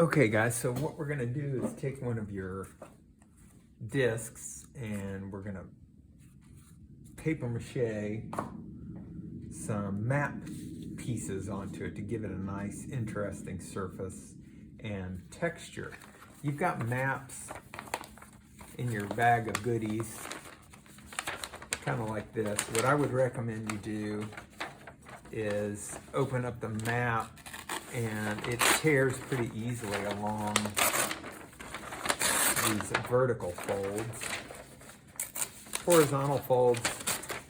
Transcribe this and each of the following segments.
Okay guys, so what we're gonna do is take one of your discs and we're gonna paper mache some map pieces onto it to give it a nice, interesting surface and texture. You've got maps in your bag of goodies, kind of like this. What I would recommend you do is open up the map, and it tears pretty easily along these vertical folds. Horizontal folds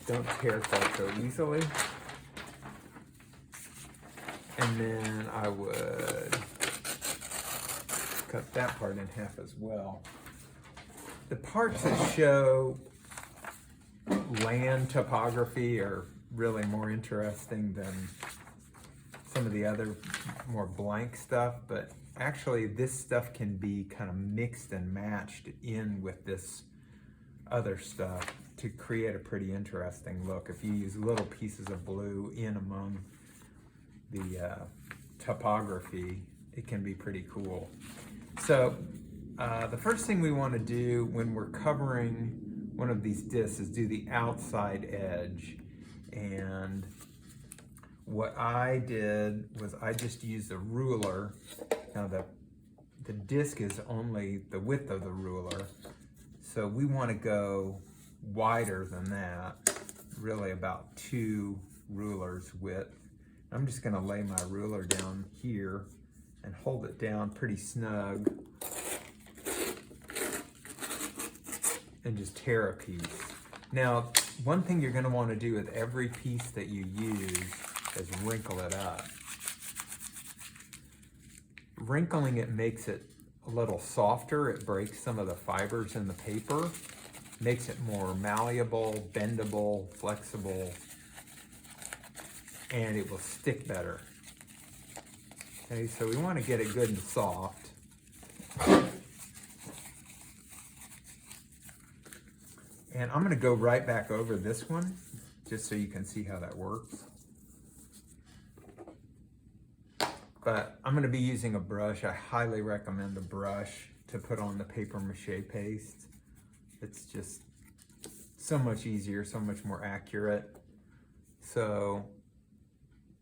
don't tear quite so easily. And then I would cut that part in half as well. The parts that show land topography are really more interesting than some of the other more blank stuff, but actually this stuff can be kind of mixed and matched in with this other stuff to create a pretty interesting look. If you use little pieces of blue in among the topography, it can be pretty cool. So the first thing we want to do when we're covering one of these discs is do the outside edge. And what I did was I just used a ruler. Now the disc is only the width of the ruler, so we want to go wider than that, really about 2 rulers width. I'm just going to lay my ruler down here and hold it down pretty snug and just tear a piece. Now, one thing you're going to want to do with every piece that you use is wrinkle it up. Wrinkling it makes it a little softer. It breaks some of the fibers in the paper, makes it more malleable, bendable, flexible, and it will stick better. Okay, so we want to get it good and soft. And I'm going to go right back over this one just so you can see how that works. But I'm going to be using a brush. I highly recommend a brush to put on the paper mache paste. It's just so much easier, so much more accurate. So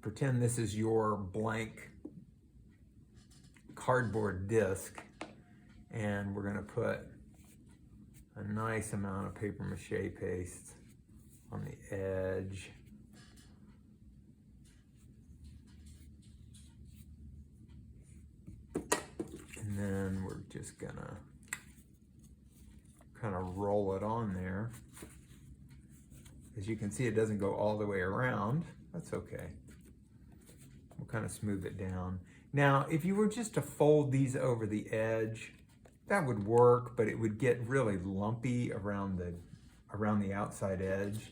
pretend this is your blank cardboard disc, and we're going to put a nice amount of paper mache paste on the edge. And then we're just gonna kind of roll it on there. As you can see, it doesn't go all the way around. That's okay. We'll kind of smooth it down. Now, if you were just to fold these over the edge, that would work, but it would get really lumpy around the outside edge.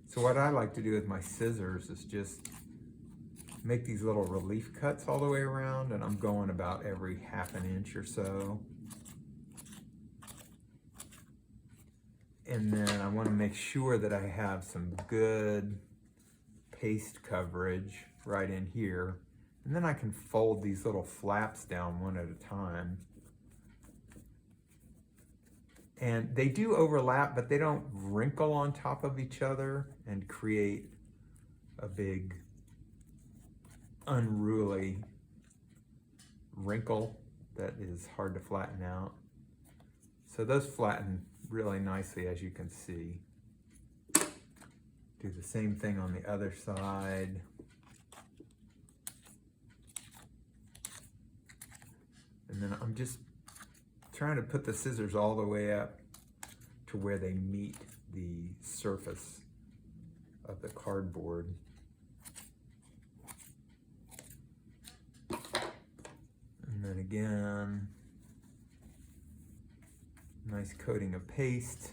So what I like to do with my scissors is just make these little relief cuts all the way around, and I'm going about every ½ an inch or so. And then I want to make sure that I have some good paste coverage right in here. And then I can fold these little flaps down one at a time. And they do overlap, but they don't wrinkle on top of each other and create a big unruly wrinkle that is hard to flatten out. So those flatten really nicely, as you can see. Do the same thing on the other side. And then I'm just trying to put the scissors all the way up to where they meet the surface of the cardboard. And then again, nice coating of paste.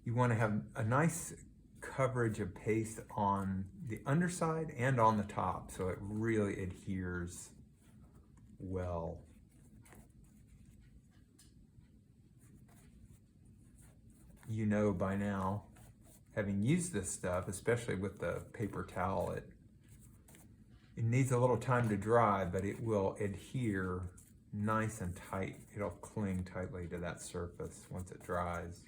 You want to have a nice coverage of paste on the underside and on the top, so it really adheres well. You know by now having used this stuff, especially with the paper towel, it needs a little time to dry, but it will adhere nice and tight. It'll cling tightly to that surface once it dries.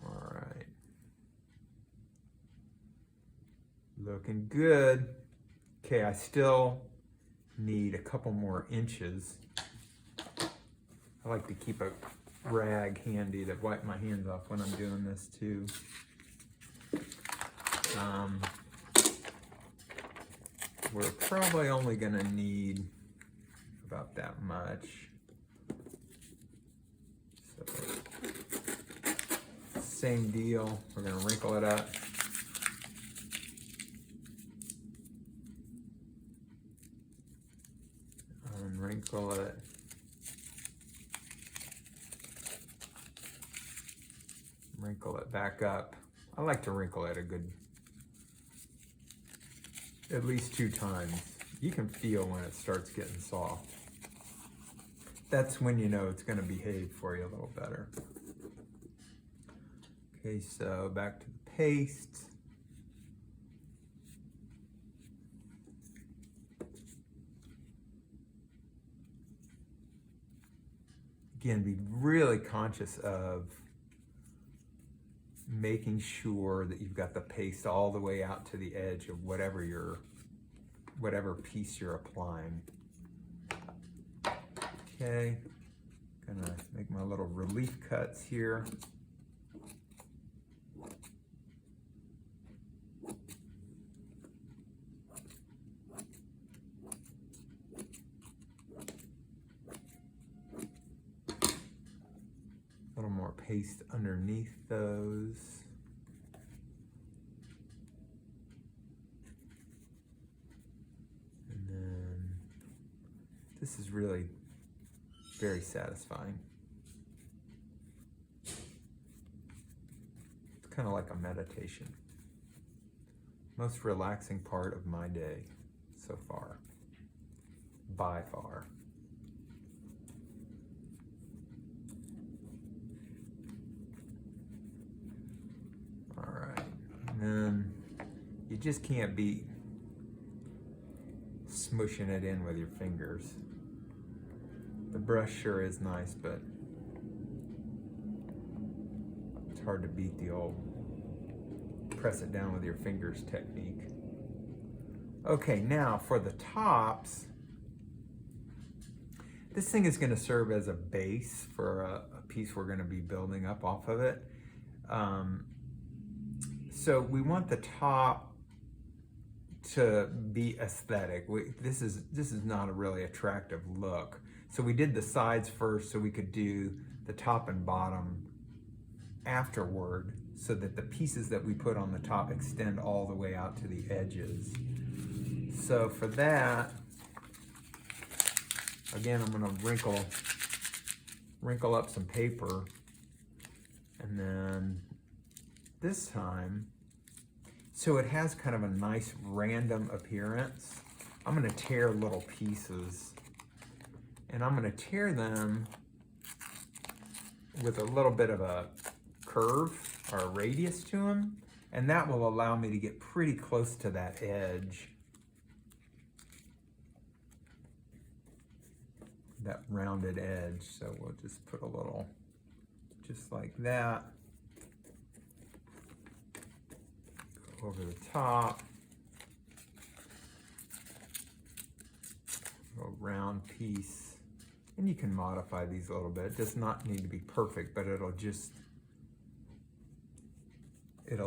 All right. Looking good. Okay, I still need a couple more inches. I like to keep a rag handy to wipe my hands off when I'm doing this too. We're probably only gonna need about that much. So, same deal, we're gonna wrinkle it up. Wrinkle it. Wrinkle it back up. I like to wrinkle it at least 2 times. You can feel when it starts getting soft. That's when you know it's going to behave for you a little better. Okay, so back to the paste. Again, be really conscious of making sure that you've got the paste all the way out to the edge of whatever piece you're applying. Okay, gonna make my little relief cuts here. A little more paste underneath those. And then this is really very satisfying. It's kind of like a meditation. Most relaxing part of my day so far, by far. And you just can't be smushing it in with your fingers. The brush sure is nice, but it's hard to beat the old press it down with your fingers technique. Okay, now for the tops, this thing is going to serve as a base for a piece we're going to be building up off of it. So we want the top to be aesthetic. This is not a really attractive look. So we did the sides first so we could do the top and bottom afterward, so that the pieces that we put on the top extend all the way out to the edges. So for that, again, I'm gonna wrinkle up some paper, and then this time, so it has kind of a nice random appearance, I'm gonna tear little pieces, and I'm gonna tear them with a little bit of a curve or a radius to them, and that will allow me to get pretty close to that edge, that rounded edge. So we'll just put a little, just like that, go over the top, a round piece, and you can modify these a little bit. It does not need to be perfect, but it'll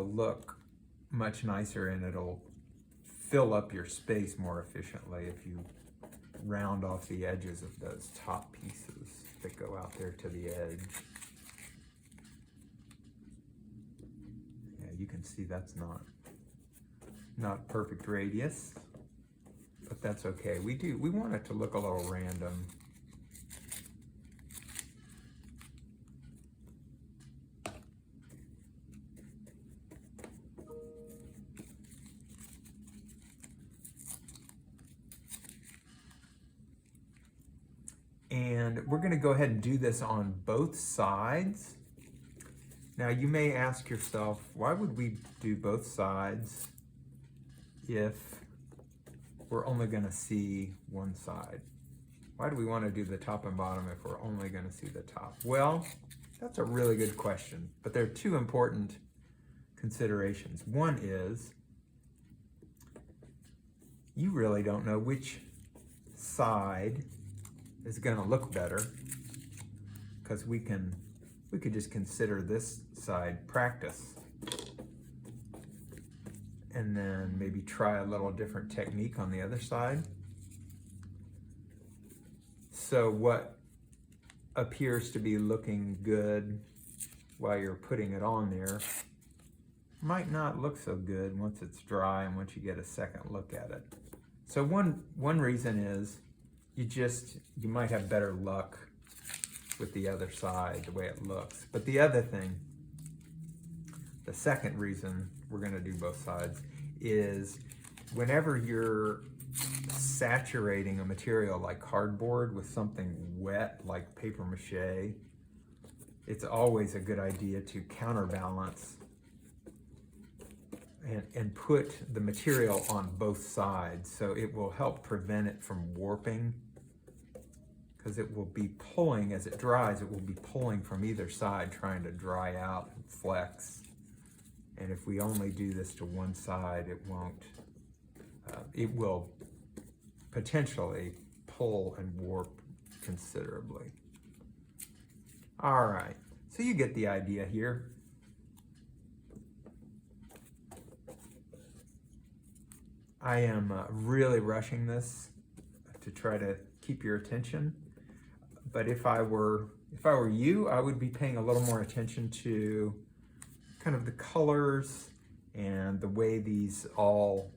look much nicer, and it'll fill up your space more efficiently if you round off the edges of those top pieces that go out there to the edge. Yeah, you can see that's not perfect radius, but that's okay. We want it to look a little random. And we're going to go ahead and do this on both sides. Now you may ask yourself, why would we do both sides if we're only going to see one side? Why do we want to do the top and bottom if we're only going to see the top? Well, that's a really good question, but there are two important considerations. One is, you really don't know which side is going to look better, because we could just consider this side practice and then maybe try a little different technique on the other side. So what appears to be looking good while you're putting it on there might not look so good once it's dry and once you get a second look at it. So one reason is you might have better luck with the other side, the way it looks. But the other thing, the second reason we're going to do both sides, is whenever you're saturating a material like cardboard with something wet like paper mache, it's always a good idea to counterbalance and put the material on both sides, so it will help prevent it from warping, because it will be pulling, as it dries, it will be pulling from either side, trying to dry out and flex. And if we only do this to one side, it won't, it will potentially pull and warp considerably. All right, so you get the idea here. I am really rushing this to try to keep your attention, but if I were you, I would be paying a little more attention to kind of the colors and the way these all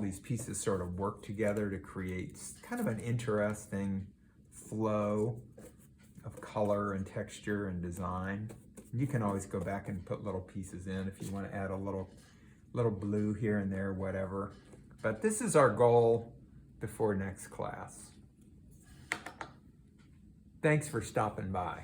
these pieces sort of work together to create kind of an interesting flow of color and texture and design. You can always go back and put little pieces in if you want to add a little blue here and there, whatever. But this is our goal before next class. Thanks for stopping by.